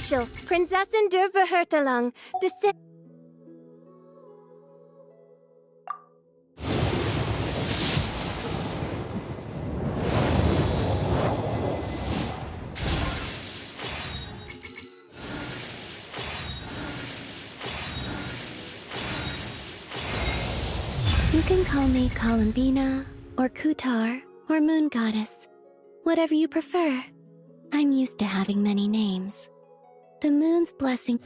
Official, Prinzessin der Verhurtelung, You can call me Columbina, or Kutar, or Moon Goddess. Whatever you prefer. I'm used to having many names. The moon's blessing...